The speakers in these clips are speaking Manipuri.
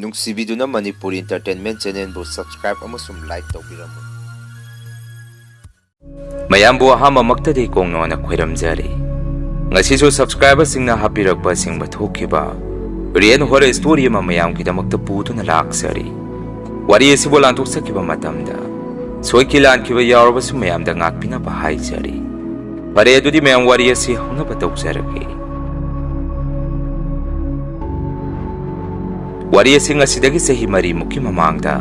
ꯅꯨꯡꯁꯤꯕꯤꯗꯨꯅ ꯃꯅꯤꯄꯨꯔꯤ ꯏꯟꯇꯔꯇꯦꯟꯃꯦꯟ ꯆꯦꯅꯦꯜꯕꯨ ꯁꯕꯁꯀ꯭ꯔꯥꯏꯕ ꯑꯃꯁꯨꯡ ꯂꯥꯏꯛ ꯇꯧꯕꯤꯔꯝꯃꯨ꯫ ꯃꯌꯥꯝꯕꯨ ꯑꯍꯥꯟꯕꯃꯛꯇꯗꯤ ꯀꯣꯡꯅꯣꯅ ꯈꯣꯏꯔꯝꯖꯔꯤ꯫ ꯉꯁꯤꯁꯨ ꯁꯕꯁꯀ꯭ꯔꯥꯏꯕꯔꯁꯤꯡꯅ ꯍꯥꯞꯄꯤꯔꯛꯄ ꯁꯤꯡꯕ ꯊꯣꯛꯈꯤꯕ ꯔꯤꯌꯦꯜ ꯍꯣꯔꯔ ꯁ꯭ꯇꯣꯔꯤ ꯑꯃ ꯃꯌꯥꯝꯒꯤꯗꯃꯛꯇ ꯄꯨꯗꯨꯅ ꯂꯥꯛꯆꯔꯤ꯫ ꯋꯥꯔꯤ ꯑꯁꯤꯕꯨ ꯂꯥꯟꯊꯣꯛꯆꯈꯤꯕ ꯃꯇꯝꯗ ꯁꯣꯏꯈꯤ ꯂꯥꯟꯈꯤꯕ ꯌꯥꯎꯔꯕꯁꯨ ꯃꯌꯥꯝꯗ ꯉꯥꯛꯄꯤꯅꯕ ꯍꯥꯏꯖꯔꯤ꯫ ꯐꯔꯦ ꯑꯗꯨꯗꯤ ꯃꯌꯥꯝ ꯋꯥꯔꯤ ꯑꯁꯤ ꯍꯧꯅꯕ ꯇꯧꯖꯔꯒꯦ꯫ ꯋꯥꯔꯤ ꯑꯁꯤ ꯉꯁꯤꯗꯒꯤ ꯆꯍꯤ 4ꯃꯨꯛꯀꯤ ꯃꯃꯥꯡꯗ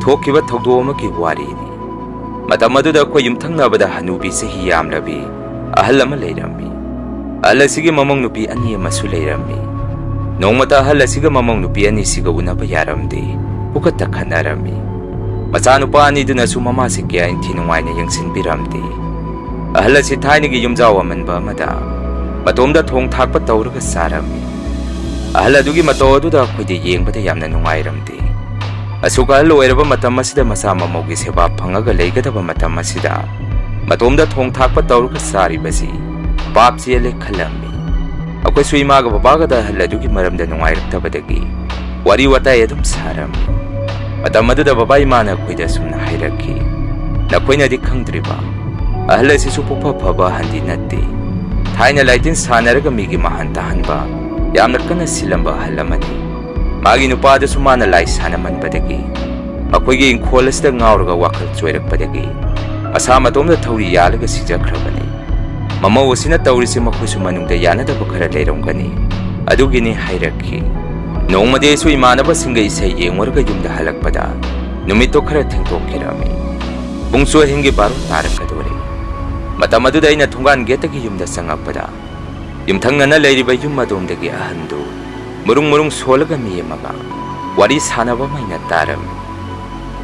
ꯊꯣꯛꯈꯤꯕ ꯊꯧꯗꯣꯛ ꯑꯃꯒꯤ ꯋꯥꯔꯤꯅꯤ꯫ ꯃꯇꯝ ꯑꯗꯨꯗ ꯑꯩꯈꯣꯏ ꯌꯨꯝꯊꯪꯅꯕꯗ ꯍꯅꯨꯕꯤ ꯆꯍꯤ ꯌꯥꯝꯂꯕꯤ ꯑꯍꯜ ꯑꯃ ꯂꯩꯔꯝꯃꯤ꯫ ꯑꯍꯜ ꯑꯁꯤꯒꯤ ꯃꯃꯧ ꯅꯨꯄꯤ 2 ꯑꯃꯁꯨ ꯂꯩꯔꯝꯃꯤ꯫ ꯅꯣꯡꯃꯇ ꯑꯍꯜ ꯑꯁꯤꯒ ꯃꯃꯧ ꯅꯨꯄꯤ ꯑꯅꯤꯁꯤꯒ ꯎꯅꯕ ꯌꯥꯔꯝꯗꯦ꯫ ꯄꯨꯀꯠꯇ ꯈꯟꯅꯔꯝꯃꯤ꯫ ꯃꯆꯥꯅꯨꯄꯥ ꯑꯅꯤꯗꯨꯅꯁꯨ ꯃꯃꯥꯁꯤ ꯀꯌꯥ ꯏꯟꯊꯤ ꯅꯨꯡꯉꯥꯏꯅ ꯌꯦꯡꯁꯤꯟꯕꯤꯔꯝꯗꯦ꯫ ꯑꯍꯜ ꯑꯁꯤ ꯊꯥꯏꯅꯒꯤ ꯌꯨꯝꯖꯥꯎ ꯑꯃꯟꯕ ꯑꯃꯗ ꯃꯇꯣꯝꯗ ꯊꯣꯡ ꯊꯥꯛꯄ ꯇꯧꯔꯒ ꯆꯥꯔꯝꯃꯤ꯫ ꯑꯍꯜ ꯑꯗꯨꯒꯤ ꯃꯇꯧ ꯑꯗꯨꯗ ꯑꯩꯈꯣꯏꯗ ꯌꯦꯡꯕꯗ ꯌꯥꯝꯅ ꯅꯨꯡꯉꯥꯏꯔꯝꯗꯦ꯫ ꯑꯁꯨꯛ ꯑꯍꯜ ꯑꯣꯏꯔꯕ ꯃꯇꯝ ꯑꯁꯤꯗ ꯃꯆꯥ ꯃꯃꯧꯒꯤ ꯁꯦꯕꯥ ꯐꯪꯉꯒ ꯂꯩꯒꯗꯕ ꯃꯇꯝ ꯑꯁꯤꯗ ꯃꯇꯣꯝꯗ ꯊꯣꯡ ꯊꯥꯛꯄ ꯇꯧꯔꯒ ꯆꯥꯔꯤꯕꯁꯤ ꯄꯥꯞ ꯆꯦꯜꯂꯦ ꯈꯜꯂꯝꯃꯤ꯫ ꯑꯩꯈꯣꯏꯁꯨ ꯏꯃꯥꯒ ꯕꯕꯥꯒꯗ ꯑꯍꯜ ꯑꯗꯨꯒꯤ ꯃꯔꯝꯗ ꯅꯨꯡꯉꯥꯏꯔꯛꯇꯕꯗꯒꯤ ꯋꯥꯔꯤ ꯋꯥꯇꯥꯏ ꯑꯗꯨꯝ ꯁꯥꯔꯝꯃꯤ꯫ ꯃꯇꯝ ꯑꯗꯨꯗ ꯕꯕꯥ ꯏꯃꯥꯅ ꯑꯩꯈꯣꯏꯗ ꯑꯁꯨꯝꯅ ꯍꯥꯏꯔꯛꯈꯤ, "ꯅꯈꯣꯏꯅꯗꯤ ꯈꯪꯗ꯭ꯔꯤꯕ, ꯑꯍꯜ ꯑꯁꯤꯁꯨ ꯄꯨꯛꯐ ꯐꯕ ꯑꯍꯜꯗꯤ ꯅꯠꯇꯦ꯫ ꯊꯥꯏꯅ ꯂꯥꯏꯇꯤꯟ ꯁꯥꯟꯅꯔꯒ ꯃꯤꯒꯤ ꯃꯍꯥꯟ ꯇꯥꯍꯟꯕ ꯌꯥꯝꯅ ꯀꯟꯅ ꯁꯤꯜꯂꯝꯕ ꯑꯍꯜ ꯑꯃꯅꯤ꯫ ꯃꯥꯒꯤ ꯅꯨꯄꯥꯗꯨꯁꯨ ꯃꯥꯅ ꯂꯥꯏ ꯁꯥꯟꯅꯃꯟꯕꯗꯒꯤ ꯑꯩꯈꯣꯏꯒꯤ ꯏꯪꯈꯣꯜ ꯑꯁꯤꯗ ꯉꯥꯎꯔꯒ ꯋꯥꯈꯜ ꯆꯣꯏꯔꯛꯄꯗꯒꯤ ꯃꯁꯥ ꯃꯇꯣꯝꯗ ꯊꯧꯔꯤ ꯌꯥꯜꯂꯒ ꯁꯤꯖꯈ꯭ꯔꯕꯅꯤ꯫ ꯃꯃꯧ ꯑꯁꯤꯅ ꯇꯧꯔꯤꯁꯤ ꯃꯈꯣꯏꯁꯨ ꯃꯅꯨꯡꯗ ꯌꯥꯅꯗꯕ ꯈꯔ ꯂꯩꯔꯝꯒꯅꯤ, ꯑꯗꯨꯒꯤꯅꯤ" ꯍꯥꯏꯔꯛꯈꯤ꯫ ꯅꯣꯡꯃꯗꯤ ꯑꯩꯁꯨ ꯏꯃꯥꯟꯅꯕꯁꯤꯡꯒ ꯏꯁꯩ ꯌꯦꯡꯉꯨꯔꯒ ꯌꯨꯝꯗ ꯍꯜꯂꯛꯄꯗ ꯅꯨꯃꯤꯠꯇꯣ ꯈꯔ ꯊꯦꯡꯗꯣꯛꯈꯤꯔꯝꯃꯤ꯫ ꯄꯨꯡꯁꯨ ꯑꯍꯤꯡꯒꯤ 12 ꯇꯥꯔꯛꯀꯗꯣꯔꯦ꯫ ꯃꯇꯝ ꯑꯗꯨꯗ ꯑꯩꯅ ꯊꯣꯡꯒꯥꯟ ꯒꯦꯠꯇꯒꯤ ꯌꯨꯝꯗ ꯆꯪꯉꯛꯄꯗ ꯌꯨꯝꯊꯪꯅꯅ ꯂꯩꯔꯤꯕ ꯌꯨꯝ ꯑꯗꯣꯝꯗꯒꯤ ꯑꯍꯟꯗꯨ ꯃꯔꯨꯡ ꯃꯔꯨꯡ ꯁꯣꯜꯂꯒ ꯃꯤ ꯑꯃꯒ ꯋꯥꯔꯤ ꯁꯥꯟꯅꯕ ꯑꯃ ꯑꯩꯅ ꯇꯥꯔꯝꯃꯤ꯫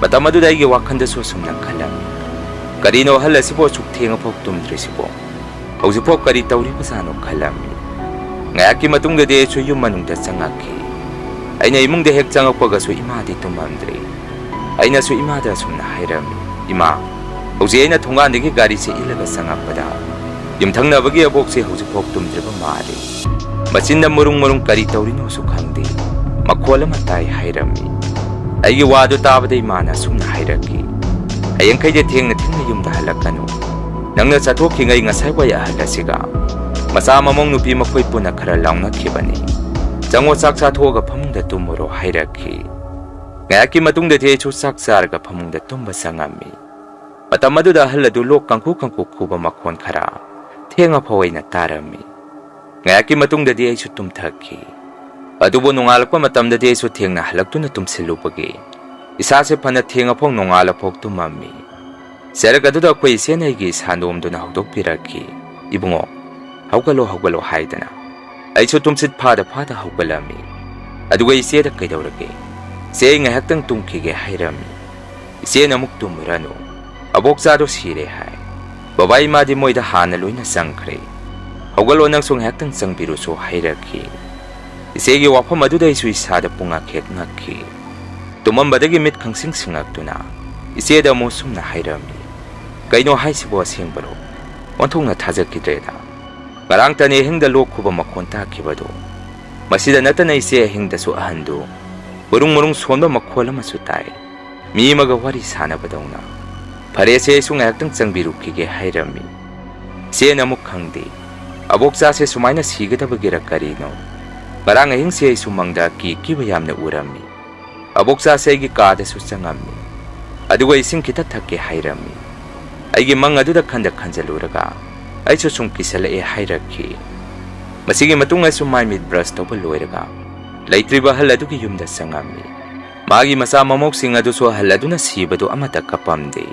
ꯃꯇꯝ ꯑꯗꯨꯗ ꯑꯩꯒꯤ ꯋꯥꯈꯜꯗꯁꯨ ꯑꯁꯨꯝꯅ ꯈꯜꯂꯝꯃꯤ, ꯀꯔꯤꯅꯣ ꯑꯍꯜ ꯑꯁꯤꯕꯨ ꯑꯁꯨꯛ ꯊꯦꯡꯉꯐꯥꯎ ꯇꯨꯝꯗ꯭ꯔꯤꯁꯤꯕꯣ? ꯍꯧꯖꯤꯛꯐꯥꯎ ꯀꯔꯤ ꯇꯧꯔꯤꯕꯖꯥꯠꯅꯣ ꯈꯜꯂꯝꯃꯤ꯫ ꯉꯥꯏꯍꯥꯛꯀꯤ ꯃꯇꯨꯡꯗꯗꯤ ꯑꯩꯁꯨ ꯌꯨꯝ ꯃꯅꯨꯡꯗ ꯆꯪꯉꯛꯈꯤ꯫ ꯑꯩꯅ ꯏꯃꯨꯡꯗ ꯍꯦꯛ ꯆꯪꯉꯛꯄꯒꯁꯨ ꯏꯃꯥꯗꯤ ꯇꯨꯝꯃꯝꯗ꯭ꯔꯤ꯫ ꯑꯩꯅꯁꯨ ꯏꯃꯥꯗ ꯑꯁꯨꯝꯅ ꯍꯥꯏꯔꯝꯃꯤ, "ꯏꯃꯥ, ꯍꯧꯖꯤꯛ ꯑꯩꯅ ꯊꯣꯡꯒꯥꯟꯗꯒꯤ ꯒꯥꯔꯤꯁꯦ ꯏꯜꯂꯒ ꯆꯪꯉꯛꯄꯗ ꯌꯨꯝꯊꯪꯅꯕꯒꯤ ꯑꯕꯣꯛꯁꯦ ꯍꯧꯖꯤꯛꯐꯥꯎ ꯇꯨꯝꯗ꯭ꯔꯤꯕ ꯃꯥꯜꯂꯤ꯫ ꯃꯆꯤꯟꯗ ꯃꯔꯨꯡ ꯃꯔꯨꯡ ꯀꯔꯤ ꯇꯧꯔꯤꯅꯣꯁꯨ ꯈꯪꯗꯦ, ꯃꯈꯣꯜ ꯑꯃ ꯇꯥꯏ" ꯍꯥꯏꯔꯝꯃꯤ꯫ ꯑꯩꯒꯤ ꯋꯥꯗꯨ ꯇꯥꯕꯗ ꯏꯃꯥꯅ ꯑꯁꯨꯝꯅ ꯍꯥꯏꯔꯛꯈꯤ, "ꯍꯌꯦꯡꯈꯩꯗꯤ ꯊꯦꯡꯅ ꯌꯨꯝꯗ ꯍꯜꯂꯛꯀꯅꯨ꯫ ꯅꯪꯅ ꯆꯠꯊꯣꯛꯈꯤꯉꯩ ꯉꯁꯥꯏꯋꯥꯏ ꯑꯍꯜ ꯑꯁꯤꯒ ꯃꯆꯥ ꯃꯃꯧ ꯅꯨꯄꯤ ꯃꯈꯣꯏ ꯄꯨꯟꯅ ꯈꯔ ꯂꯥꯎꯅꯈꯤꯕꯅꯤ꯫ ꯆꯪꯉꯣ, ꯆꯥꯛ ꯆꯥꯊꯣꯛꯑꯒ ꯐꯃꯨꯡꯗ ꯇꯨꯝꯃꯨꯔꯣ" ꯍꯥꯏꯔꯛꯈꯤ꯫ ꯉꯥꯏꯍꯥꯛꯀꯤ ꯃꯇꯨꯡꯗꯗꯤ ꯑꯩꯁꯨ ꯆꯥꯛ ꯆꯥꯔꯒ ꯐꯃꯨꯡꯗ ꯇꯨꯝꯕ ꯆꯪꯉꯝꯃꯤ꯫ ꯃꯇꯝ ꯑꯗꯨꯗ ꯑꯍꯜ ꯑꯗꯨ ꯂꯣꯛ ꯀꯪꯈꯨ ꯀꯪꯈꯨ ꯈꯨꯕ ꯃꯈꯣꯟ ꯈꯔ ꯊꯦꯡꯉꯐꯥꯎ ꯑꯩꯅ ꯇꯥꯔꯝꯃꯤ꯫ ꯉꯥꯏꯍꯥꯛꯀꯤ ꯃꯇꯨꯡꯗꯗꯤ ꯑꯩꯁꯨ ꯇꯨꯝꯊꯈꯤ꯫ ꯑꯗꯨꯕꯨ ꯅꯣꯡꯉꯥꯜꯂꯛꯄ ꯃꯇꯝꯗꯗꯤ ꯑꯩꯁꯨ ꯊꯦꯡꯅ ꯍꯜꯂꯛꯇꯨꯅ ꯇꯨꯝꯁꯤꯜꯂꯨꯕꯒꯤ ꯏꯁꯥꯁꯦ ꯐꯅ ꯊꯦꯡꯉꯐꯥꯎ ꯅꯣꯡꯉꯥꯜꯂꯐꯥꯎ ꯇꯨꯝꯃꯝꯃꯤ꯫ ꯆꯔꯛ ꯑꯗꯨꯗ ꯑꯩꯈꯣꯏ ꯏꯆꯦꯅ ꯑꯩꯒꯤ ꯁꯥꯟꯗꯣꯝꯗꯨꯅ ꯍꯧꯗꯣꯛꯄꯤꯔꯛꯈꯤ, "ꯏꯕꯨꯡꯉꯣ, ꯍꯧꯒꯠꯂꯣ ꯍꯧꯒꯠꯂꯣ" ꯍꯥꯏꯗꯅ꯫ ꯑꯩꯁꯨ ꯇꯨꯝꯁꯤꯠ ꯐꯥꯗ ꯍꯧꯒꯠꯂꯝꯃꯤ꯫ ꯑꯗꯨꯒ ꯏꯆꯦꯗ "ꯀꯩꯗꯧꯔꯒꯦ? ꯏꯆꯦ, ꯑꯩ ꯉꯥꯏꯍꯥꯛꯇꯪ ꯇꯨꯝꯈꯤꯒꯦ" ꯍꯥꯏꯔꯝꯃꯤ꯫ ꯏꯆꯦꯅ ꯑꯃꯨꯛ "ꯇꯨꯝꯃꯨꯔꯅꯨ, ꯑꯕꯣꯛꯆꯥꯗꯣ ꯁꯤꯔꯦ ꯍꯥꯏ꯫ ꯕꯕꯥ ꯏꯃꯥꯗꯤ ꯃꯣꯏꯗ ꯍꯥꯟꯅ ꯂꯣꯏꯅ ꯆꯪꯈ꯭ꯔꯦ꯫ ꯍꯧꯒꯠꯂꯣ, ꯅꯪꯁꯨ ꯉꯥꯏꯍꯥꯛꯇꯪ ꯆꯪꯕꯤꯔꯨꯆꯣ" ꯍꯥꯏꯔꯛꯈꯤ꯫ ꯏꯆꯦꯒꯤ ꯋꯥꯐꯝ ꯑꯗꯨꯗ ꯑꯩꯁꯨ ꯏꯁꯥꯗ ꯄꯨꯡꯉꯛ ꯍꯦꯛ ꯉꯛꯈꯤ꯫ ꯇꯨꯝꯃꯝꯕꯗꯒꯤ ꯃꯤꯠ ꯈꯪꯁꯤꯡ ꯁꯤꯡꯉꯛꯇꯨꯅ ꯏꯆꯦꯗ ꯑꯃꯨꯛ ꯁꯨꯝꯅ ꯍꯥꯏꯔꯝꯃꯤ, "ꯀꯩꯅꯣ ꯍꯥꯏꯁꯤꯕꯣ, ꯑꯁꯦꯡꯕꯔꯣ? ꯑꯣꯟꯊꯣꯛꯅ ꯊꯥꯖꯈꯤꯗ꯭ꯔꯦꯗ꯫ ꯉꯔꯥꯡꯇꯅꯤ ꯑꯍꯤꯡꯗ ꯂꯣꯛ ꯈꯨꯕ ꯃꯈꯣꯟ ꯇꯥꯈꯤꯕꯗꯣ꯫ ꯃꯁꯤꯗ ꯅꯠꯇꯅ ꯏꯆꯦ ꯑꯍꯤꯡꯗꯁꯨ ꯑꯍꯟꯗꯨ ꯃꯔꯨꯡ ꯃꯔꯨꯡ ꯁꯣꯟꯕ ꯃꯈꯣꯜ ꯑꯃꯁꯨ ꯇꯥꯏ, ꯃꯤ ꯑꯃꯒ ꯋꯥꯔꯤ ꯁꯥꯟꯅꯕꯗꯧꯅ꯫ ꯐꯔꯦꯁꯦ, ꯑꯩꯁꯨ ꯉꯥꯏꯍꯥꯛꯇꯪ ꯆꯪꯕꯤꯔꯨꯈꯤꯒꯦ" ꯍꯥꯏꯔꯝꯃꯤ꯫ ꯏꯆꯦꯅ ꯑꯃꯨꯛ "ꯈꯪꯗꯦ, ꯑꯕꯣꯛꯆꯥꯁꯦ ꯁꯨꯃꯥꯏꯅ ꯁꯤꯒꯗꯕꯒꯤꯔ ꯀꯔꯤꯅꯣ? ꯉꯔꯥꯡ ꯑꯍꯤꯡꯁꯦ ꯑꯩꯁꯨ ꯃꯪꯗ ꯀꯤꯕ ꯌꯥꯝꯅ ꯎꯔꯝꯃꯤ꯫ ꯑꯕꯣꯛꯆꯥꯁꯦ ꯑꯩꯒꯤ ꯀꯥꯗꯁꯨ ꯆꯪꯉꯝꯃꯤ, ꯑꯗꯨꯒ ꯏꯁꯤꯡ ꯈꯤꯇ ꯊꯛꯀꯦ ꯍꯥꯏꯔꯝꯃꯤ꯫ ꯑꯩꯒꯤ ꯃꯪ ꯑꯗꯨꯗ ꯈꯟꯖꯜꯂꯨꯔꯒ ꯑꯩꯁꯨ ꯁꯨꯝ ꯀꯤꯁꯜꯂꯛꯑꯦ" ꯍꯥꯏꯔꯛꯈꯤ꯫ ꯃꯁꯤꯒꯤ ꯃꯇꯨꯡ ꯑꯩꯁꯨ ꯃꯥꯏ ꯃꯤꯠ ꯕ꯭ꯔꯁ ꯇꯧꯕ ꯂꯣꯏꯔꯒ ꯂꯩꯇ꯭ꯔꯤꯕ ꯑꯍꯜ ꯑꯗꯨꯒꯤ ꯌꯨꯝꯗ ꯆꯪꯉꯝꯃꯤ꯫ ꯃꯥꯒꯤ ꯃꯆꯥ ꯃꯃꯧꯁꯤꯡ ꯑꯗꯨꯁꯨ ꯑꯍꯜ ꯑꯗꯨꯅ ꯁꯤꯕꯗꯨ ꯑꯃꯠꯇ ꯀꯞꯄꯝꯗꯦ꯫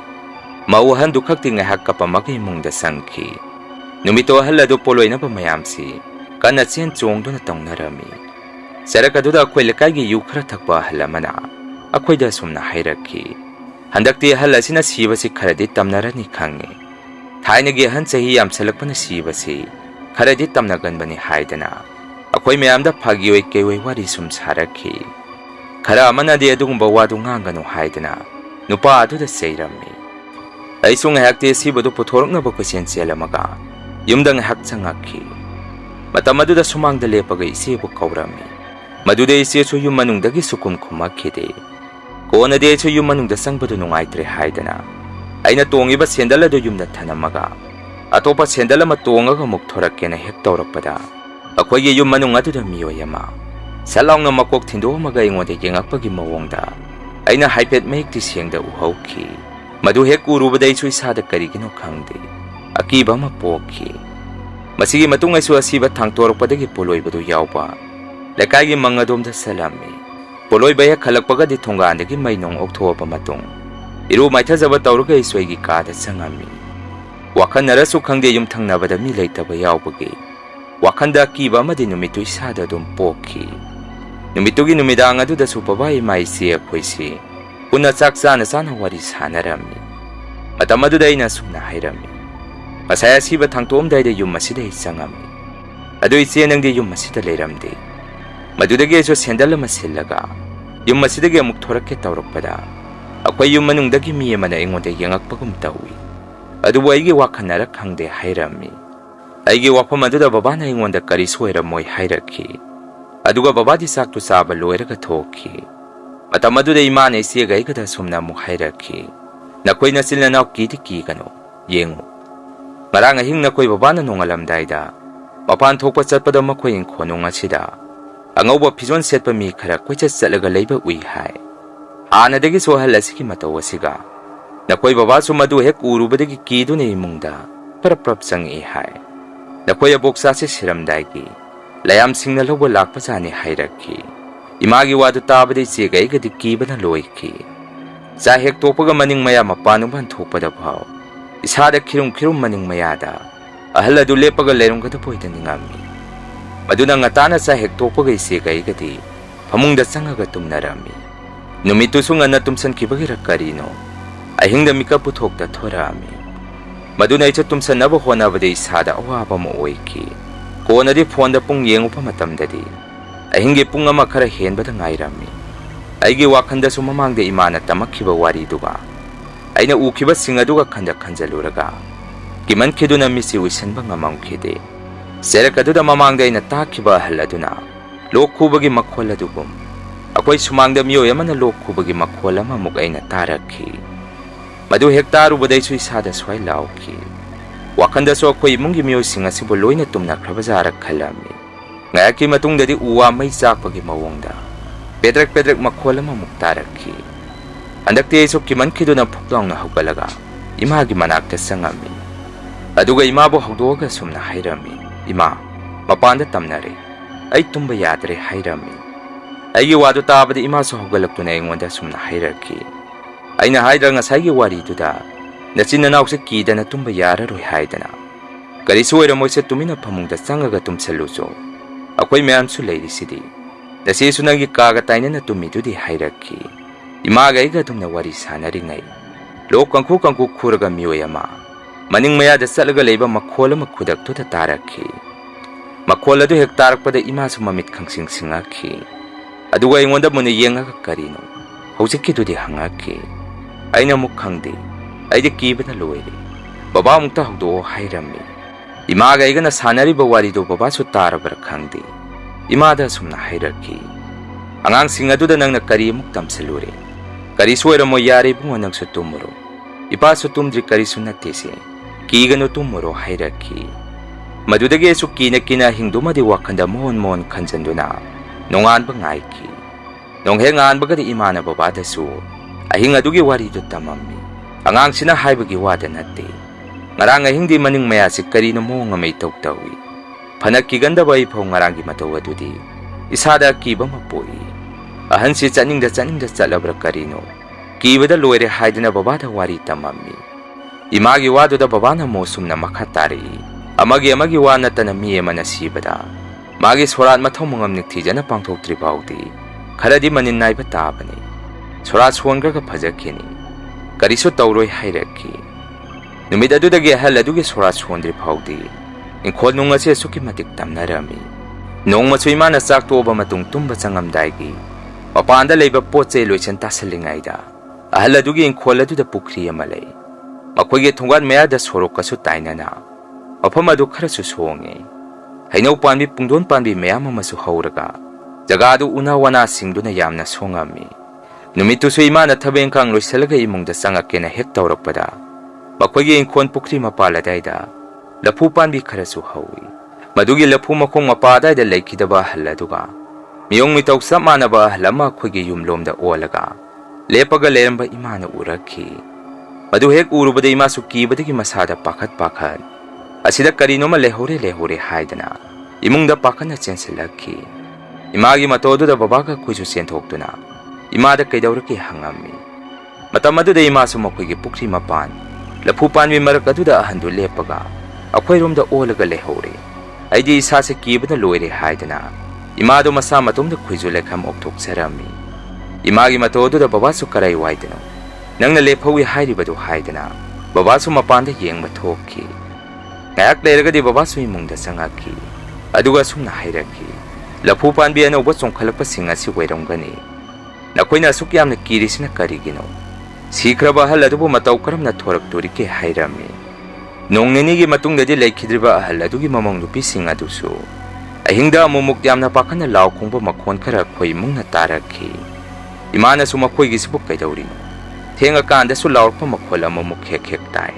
ꯃꯧ ꯑꯍꯟꯗꯨ ꯈꯛꯇꯤ ꯉꯥꯏꯍꯥꯛ ꯀꯞꯄꯝꯃꯒ ꯏꯃꯨꯡꯗ ꯆꯪꯈꯤ꯫ ꯅꯨꯃꯤꯠꯇꯣ ꯑꯍꯜ ꯑꯗꯨ ꯄꯣꯂꯣꯏꯅꯕ ꯃꯌꯥꯝꯁꯤ ꯀꯟꯅ ꯆꯦꯟ ꯆꯣꯡꯗꯨꯅ ꯇꯧꯅꯔꯝꯃꯤ꯫ ꯆꯔꯛ ꯑꯗꯨꯗ ꯑꯩꯈꯣꯏ ꯂꯩꯀꯥꯏꯒꯤ ꯌꯨ ꯈꯔ ꯊꯛꯄ ꯑꯍꯜ ꯑꯃꯅ ꯑꯩꯈꯣꯏꯗ ꯑꯁꯨꯝꯅ ꯍꯥꯏꯔꯛꯈꯤ, "ꯍꯟꯗꯛꯇꯤ ꯑꯍꯜ ꯑꯁꯤꯅ ꯁꯤꯕꯁꯤ ꯈꯔꯗꯤ ꯇꯝꯅꯔꯅꯤ ꯈꯪꯉꯤ꯫ ꯊꯥꯏꯅꯒꯤ ꯑꯍꯟ ꯆꯍꯤ ꯌꯥꯝꯁꯜꯂꯛꯄꯅ ꯁꯤꯕꯁꯤ ꯈꯔꯗꯤ ꯇꯝꯅꯒꯟꯕꯅꯤ" ꯍꯥꯏꯗꯅ ꯑꯩꯈꯣꯏ ꯃꯌꯥꯝꯗ ꯐꯥꯒꯤ ꯑꯣꯏ ꯀꯩꯑꯣꯏ ꯋꯥꯔꯤ ꯁꯨꯝ ꯁꯥꯔꯛꯈꯤ꯫ ꯈꯔ ꯑꯃꯅꯗꯤ ꯑꯗꯨꯒꯨꯝꯕ ꯋꯥꯗꯨ ꯉꯥꯡꯒꯅꯨ ꯍꯥꯏꯗꯅ ꯅꯨꯄꯥ ꯑꯗꯨꯗ ꯆꯩꯔꯝꯃꯤ꯫ ꯑꯩꯁꯨ ꯉꯥꯏꯍꯥꯛꯇꯤ ꯑꯁꯤꯕꯗꯨ ꯄꯨꯊꯣꯔꯛꯅꯕ ꯀꯣꯏꯆꯦꯟ ꯆꯦꯜꯂꯝꯃꯒ ꯌꯨꯝꯗ ꯉꯥꯏꯍꯥꯛ ꯆꯪꯉꯛꯈꯤ꯫ ꯃꯇꯝ ꯑꯗꯨꯗ ꯁꯨꯃꯥꯡꯗ ꯂꯦꯞꯄꯒ ꯏꯆꯦꯕꯨ ꯀꯧꯔꯝꯃꯤ꯫ Maduda isesu yum manungdagi sukum kumakhide. Konade isu yum manungda sangbadu nungaitre haidana. Aina tongiba sendala do yumda thanamaga. Atopa sendala ma tongaga muk thorakkena hek tawrakpada. Akhoigi yum manung aduda miyoy ama salaungna makok thindomaga ingonde yengakpagi mawongda aina haipet mayekti sengda uhauki. Madu hek urubada isu isada karigino khangde. Akiba ma pokhi. Masigi matung aisu asiba thangtorokpadagi poloibadu yawba. Lekaigi mangadomda salami. Poloiba hek khalakpagadi thongandagi mainong okthopa matung. Iru maithajaba tawraga isuigi kada sangami. Wakhanarasu khangde yum thangnabada mi leitaba yawbagi. Wakhanda kiba amadi numitu isada dum pokhi. Numitugi numidang aduda supabai maisi akhoisi. Puna chaksa sana wari sanarami. Matam aduda ina sumna hairami. Masaya siba thangtomdaida yum masida isangami. Adu ise nangdi yum masida leiramde. Madudagi isu sendala masillaga yum masidagi amuk thorakke tawrakpada. Akwai yum manungdagi mi amana ingonda yengakpagum tawi. Adubu aigi wakhanara khangde hairami. Aigi wafam aduda babana ingonda kari soiramoy hairaki. Aduga babadi saktu saba loiraga thoki. Matam aduda imana isiyaga igada sumna mu hairaki. Nakoi nasil na naw kiti kigano yengu. Marang ahing nakoi babana nungalamdayda. Mapan thokpa chatpada makoi inkhonung asida. Angauba pizon setpa mi khara koichat chatlaga leiba ui hai. Hanadagi sohal asigi mataw asiga. Nakoi babasu madu hek urubadagi kiduna imungda prap changi hai. Nakoi aboksa se siramdagi layam singna lobo lakpa jani hairaki. Imagi wadu tabade chega igadi kibana loiki. Cha hek topaga maning maya mapanuban thokpada bhaw. Isada khirum maning mayada ahal adu lepaga lerungada poida ningami. Maduna ngatana sa hek topaga isega igadi phamungda changaga tumnarami. Numitu sunga na tumsan kibagi rakarino. Ahingda mika puthokda thorami. Maduna icha tumsan naba honabade isada awaba mo oiki. Konadi fonda pung yengupa matamdadi. Ahingi pung ama khara henbada ngairami. Aigi wakhanda su mamangda imana tamakhiba wari duga. Aina ukiba singaduga khanda khanjaluraga. Kiman khiduna misi wisanba ngamamkhide. Serakaduda mamangda ina takhiba haladuna. Lokhubagi makhol adugum. Akoi sumangda miyoy amana lokhubagi makhol ama muk aina tarakhi. Madu hektaru badai su isada swai lauki. Wakhanda so akoi imungi miyoy singa sibo loina tumnakrabazara khalami. Ngayaki matungdadi uwa may sakpagi mawongda. Pedrak makhol ama muk tarakhi. Andakti iso kiman khiduna phukdong na hawgalaga. Imagi manakta sangami. Aduga imabo hawdoga sumna hairami. Ima, mapanda tamnare. Ay tumba yadre hairami. Aigi wadu tabada ima so hawgalaktuna ingonda sumna hairaki. Aina haidra ngasaygi wari duda. Nachina nauksa kidana tumba yararoi haidana. Karisu oiramoysa tumina phamungda changaga tumsaluso. Akoi mayamsu leirisidi. Nasisu nangi kaga tainana tumidudi hairaki. Imaga iga tumna wari sanaringai. Lok kangku khuraga miyoy ama. Maning mayada salaga leiba makhol ama khudaktuda tarakhi. Makhol adu hek tarakpada ima su mamit khangsing singakhi. Aduga ingonda muna yengaga karino. Hausikidudi hangakhi. Aina muk khangde. Aidi kibana loire. Baba mukta hawdo hairami. Imaga igana sanariba warido baba su tarabra khangde. Imada sumna hairaki. Angang singaduda nangna kari muk tamsalure. Kari soiramo yari bunga nang su tumuro. Ipa su tumdri kari sunatese. Kigano tumuro hairaki. Madudagi su kina hingdumadi wakhanda mohon khanjanduna. Nongan ba ngaiki. Nonghe ngan bagadi imana babada su. Ahing adugi warido tamami. Angang sina haibagi wada nate. Ngarang ahingdi maning mayasi karino mo nga may tawtawi. Panagkiganda ba ipaw ngarangi matawad-udi. Isada kiba mapoi. Ahan si chaningda chalabra karino. Kiba da loire haidina babada wari tamami. Imagi wado da babana mo sumna makatari. Amagi wana tanamiye manasibada. Magi sorat mataw mongam niktijana pangthok tribaudi. Kharadi manin naiba tabani. Sorat suwangraga phajakini. Kariso tawroi hairaki. Numid adudagi ahal adugi sorat suwandri bhaudi. Inkhol nunga se suki matik tamnarami. Nong masu imana sakto oba matung tumba changamdaigi. Mapanda leiba potse loisan tasalingaida. Ahal adugi inkhol aduda pukri amalay. Makoyge thungan mayada sorok kasu tainana. Mapam adu kharasu suwonge. Hainaw panbi pungdon panbi mayam amasu hauraga. Jagadu una wana singduna yamna songami. Numitusu imana thabengkang loisalaga imungda sangakena hek tawrakpada. Makoigi inkon pukri mapaladaida. Lapu panbi kharasu hawi. Madugi lapu makong mapadaida laikidaba haladuga. Miyong mitaw sa manaba halama koigi yumlomda olaga. Lepaga leramba imana uraki. Madu hek urubada imasu kibadagi masada pakat. Asida karino ma lehore haidana. Imungda pakan na chensilaki. Imagi matodo da babaga kuisu senthokduna. Imada kaidawraki hangami. Matamadu da imasu makoigi pukri mapan. Lapu panwi marakadu da ahandu lepaga. Akwai rumda olaga lehore. Aidi isase kibada loire haidana. Imado masa matumda kuisu lekham oktok sarami. Imagi matodo da babasu karai waidano. Nangna lephawi hairibadu haidana. Babasu mapanda yengma thokki. Ngayak leragadi babasu imungda sangaki. Aduga sumna hairaki. Lapu panbi anauba songkhalakpa sing asi wairomgani. Nakoina asuk yamna kirisina karigino. Sikraba ahal adubu matau karamna thoraktorike hairami. Nongnenigi matungdadi laikhidriba ahal adugi mamang nupi sing adusu. Ahingda amumuk yamna pakana law khongba makhon khara khoi mungna taraki. Imana su makhoi gisibuk kaidawrino. Thenga kanda su lawrpa makhol amumuk hek tai.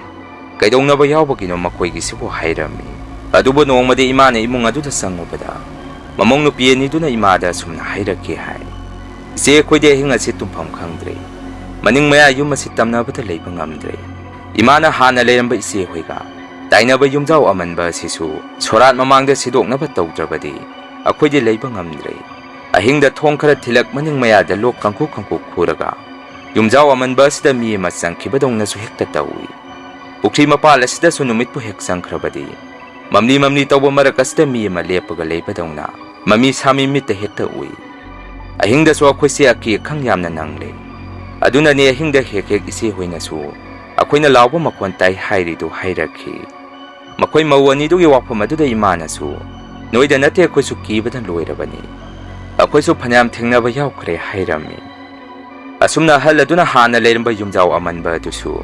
Kaidongnaba yawbagino makhoi gisibu hairami. Adubu nongmadi imana imung aduda sangubada. Mamong nupi aniduna imada sumna hairaki hai. Ise khoide hinga si tumpham khangdre. Maning maya yum asi tamnabata leiba ngamdre. Imana hana leramba ise hoiga. Tainaba yumjaw amanba sisu sorat mamangda sidoknaba tawdrabadi. Akhoide leiba ngamdre. Ahingda thong khara thilak maning maya da lok kangku khuraga. Yumjaw amanba sida mi ma sangkhibadongna su hekta tawi. Pukri mapal asida su numitpu hek sangkhrabadi. Mamni tawba marakasda mi ma lepaga leibadongna. Mami sami mitta hekta ui. Ahingda su akwai aki khang yamna nangle. Aduna ne ahingda hek isi hoina su. Akoina lawba makon tai hairidu hairaki. Makoi mawani dugi wafam aduda imana su. Noida nate akoi su kibadan loirabani. Akoi su phanyam thengnaba yawkre hairami. Asumna hal aduna hana leramba yumjaw amanba adusu.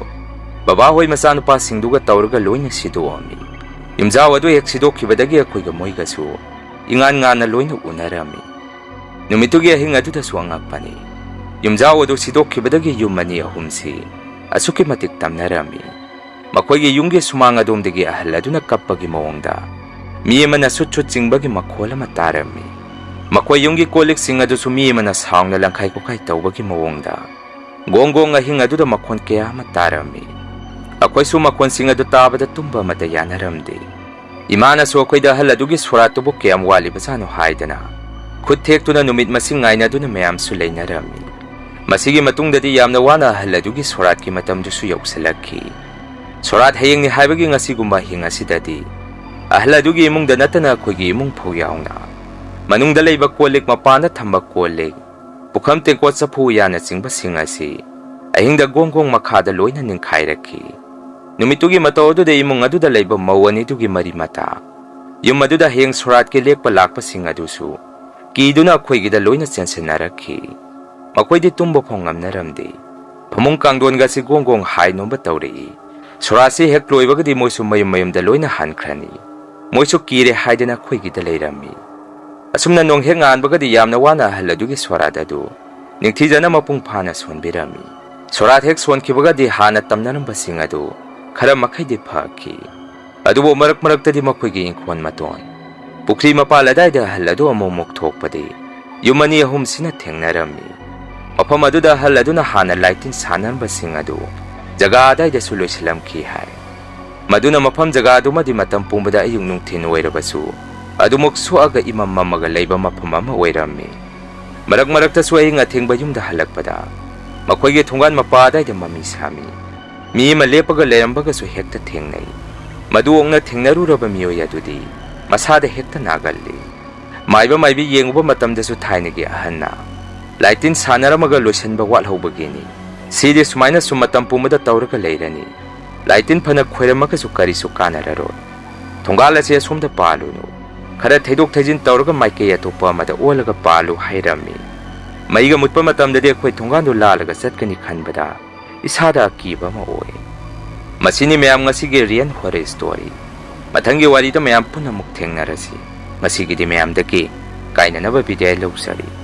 Baba hoi masanupa singduga tawraga loina sidoami. Yumjaw adu hek sidokibadagi akoiga moiga su. Ingan na loina unarami. Numitugi ahing aduda su angakpani. Yumjaw adu sidokibadagi yumani ahumsi. Asuki matik tamnarami. Makoigi yunggi sumang adomdagi ahal aduna kappagi mawangda. Miyama na sutchut singbagi makhola matarami. Makoi yunggi kolik sing adu su miyama na saong na langkay ko kay tawbagi mawangda. Gonggong ahing aduda makon kaya matarami. Akoy su makon sing adu tabada tumba matayanaramdi. Imana su akoy dahal adugi suratubo kaya mwali basano haidana. Kutek tu na numit masingay na duna mayam sulay narami. Masigi matungdadi yamna wana ahal adugi surat ki matamdu su yawsalaki. Surat hayang ni haibagi nga sigumba hinga sidadi. Ahal adugi imong danatana akoy imong puyaw na. Manung dalay ba kolik mapana tambak kolik. Bukam tengkot sa puya na singba singasi. Ahing da gonggong makadaloy na ning kairaki. Numitugi matodo da imong adu dalay ba mawani dugi marimata. Yung maduda hayang surat ki lek palakpa singadusu. Kido na akoy gidaloy na sensenaraki. Makoy di tumbo pongam naramdi. Pamungkang doon ga si gonggong hay no ba tawri. Surasi hek loy baga di moisu mayum daloy na hankrani. Moisu kire hay din akoy gidalay rami. Asum na nung hengaan baga di yam na wana haladugi surat adu. Ningtija na mapungpana sonbirami. Surat hek son ki baga di hanat tamnarang basing adu. Kara makay di paki. Adu bo marak tadi makoy giingkwan maton. Pukri mapaladay da haladu amumuk tokpadi. Yumani ahum sinateng narami. Mapam adu da haladu na hana laitin sanan basing adu. Jaga aday da suloy silam kihay. Maduna mapam jaga adu madi matampung bada ayung nung tinuwera basu. Adu muksu aga imam mamaga layba mapamama wairami. Marak ta su ay ngating bayum da halagpada. Makoy gi thungan mapaday da mamisami. Mi malepaga layambaga su hekta tengnay. Maduong na tengnaruraba miyo yadudi. Masada hekta nagali. Maibi yenguba matamda su tainigi ahanna. Laitin sanaramaga losenba walhaubagini. Sidi sumaina sumatampumada tawraga layrani. Laitin panak khweramaga su kari su kanararo. Thungala siya sumda paluno. Kara thedok thejin tawraga maike yatopa amada olaga palu hairami. Maiga mutpa matamdadi akhoi thungando lalaga satkani khanbada. Isada akiba ma oe. Masini mayam ngasigi riyan horror story. Mathangi warida mayam punamuk thengnarasi. Masigidi mayamdaki ꯀꯥꯏꯅꯅꯕ ꯕꯤꯗꯥꯏ ꯂꯧꯖꯔꯤ꯫